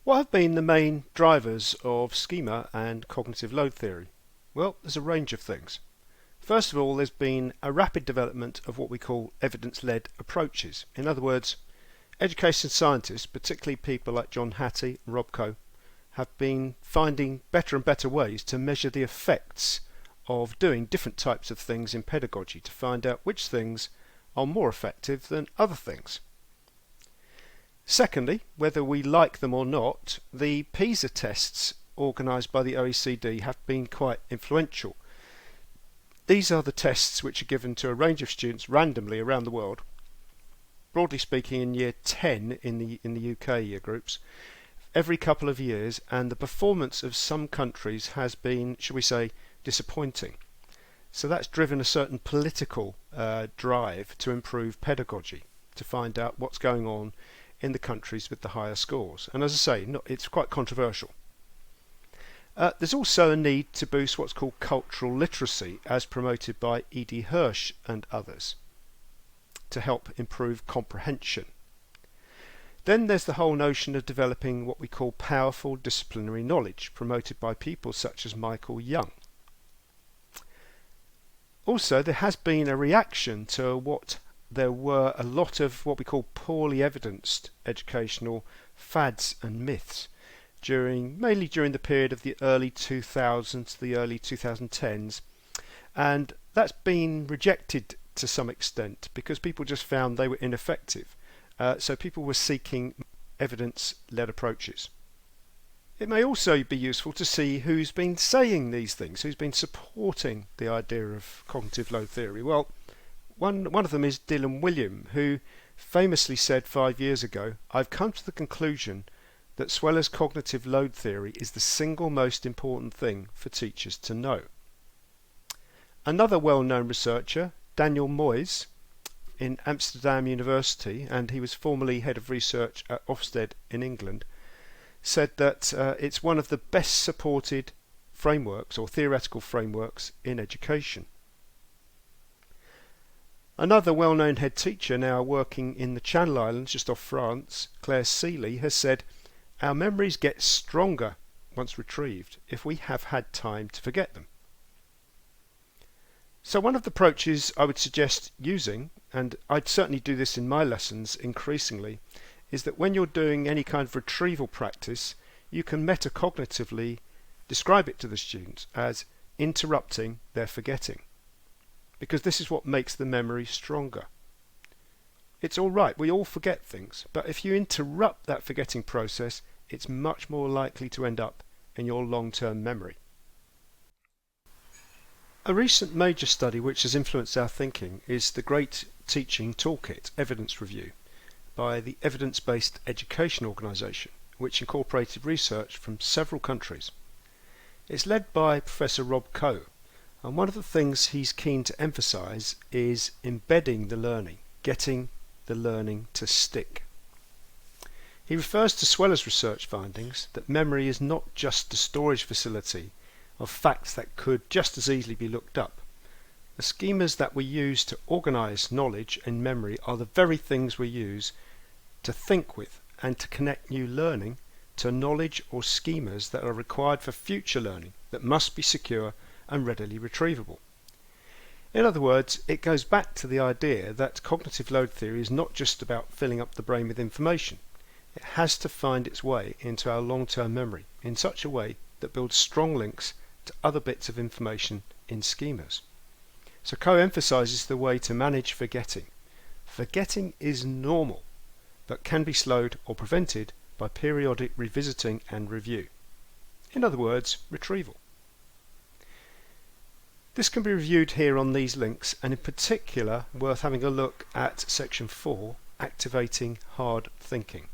What have been the main drivers of schema and cognitive load theory? Well, there's a range of things. First of all, there's been a rapid development of what we call evidence-led approaches. In other words, education scientists, particularly people like John Hattie and Rob Coe, have been finding better and better ways to measure the effects of doing different types of things in pedagogy to find out which things are more effective than other things. Secondly, whether we like them or not, the PISA tests organised by the OECD have been quite influential. These are the tests which are given to a range of students randomly around the world, broadly speaking in year 10 in the UK year groups, every couple of years, and the performance of some countries has been, shall we say, disappointing. So that's driven a certain political drive to improve pedagogy, to find out what's going on in the countries with the higher scores. And as I say, it's quite controversial. There's also a need to boost what's called cultural literacy, as promoted by E.D. Hirsch and others, to help improve comprehension. Then there's the whole notion of developing what we call powerful disciplinary knowledge, promoted by people such as Michael Young. Also, there has been a reaction to what there were a lot of what we call poorly evidenced educational fads and myths mainly during the period of the early 2000s to the early 2010s, and that's been rejected to some extent because people just found they were ineffective. So people were seeking evidence-led approaches. It may also be useful to see who's been saying these things, who's been supporting the idea of cognitive load theory. Well, one of them is Dylan Wiliam, who famously said 5 years ago, "I've come to the conclusion that Sweller's cognitive load theory is the single most important thing for teachers to know." Another well-known researcher, Daniel Moyes, in Amsterdam University, and he was formerly head of research at Ofsted in England, said that it's one of the best supported frameworks or theoretical frameworks in education. Another well-known head teacher now working in the Channel Islands just off France, Claire Seeley, has said, "Our memories get stronger once retrieved if we have had time to forget them." So one of the approaches I would suggest using, and I'd certainly do this in my lessons increasingly, is that when you're doing any kind of retrieval practice, you can metacognitively describe it to the students as interrupting their forgetting, because this is what makes the memory stronger. It's all right, we all forget things, but if you interrupt that forgetting process, it's much more likely to end up in your long-term memory. A recent major study which has influenced our thinking is the Great Teaching Toolkit Evidence Review by the Evidence-Based Education Organisation, which incorporated research from several countries. It's led by Professor Rob Coe, and one of the things he's keen to emphasise is embedding the learning, getting the learning to stick. He refers to Sweller's research findings that memory is not just a storage facility of facts that could just as easily be looked up. The schemas that we use to organise knowledge and memory are the very things we use to think with and to connect new learning to knowledge or schemas that are required for future learning that must be secure and readily retrievable. In other words, it goes back to the idea that cognitive load theory is not just about filling up the brain with information. It has to find its way into our long-term memory in such a way that builds strong links to other bits of information in schemas. So Coe emphasises the way to manage forgetting. Forgetting is normal, but can be slowed or prevented by periodic revisiting and review. In other words, retrieval. This can be reviewed here on these links, and in particular worth having a look at section 4, Activating Hard Thinking.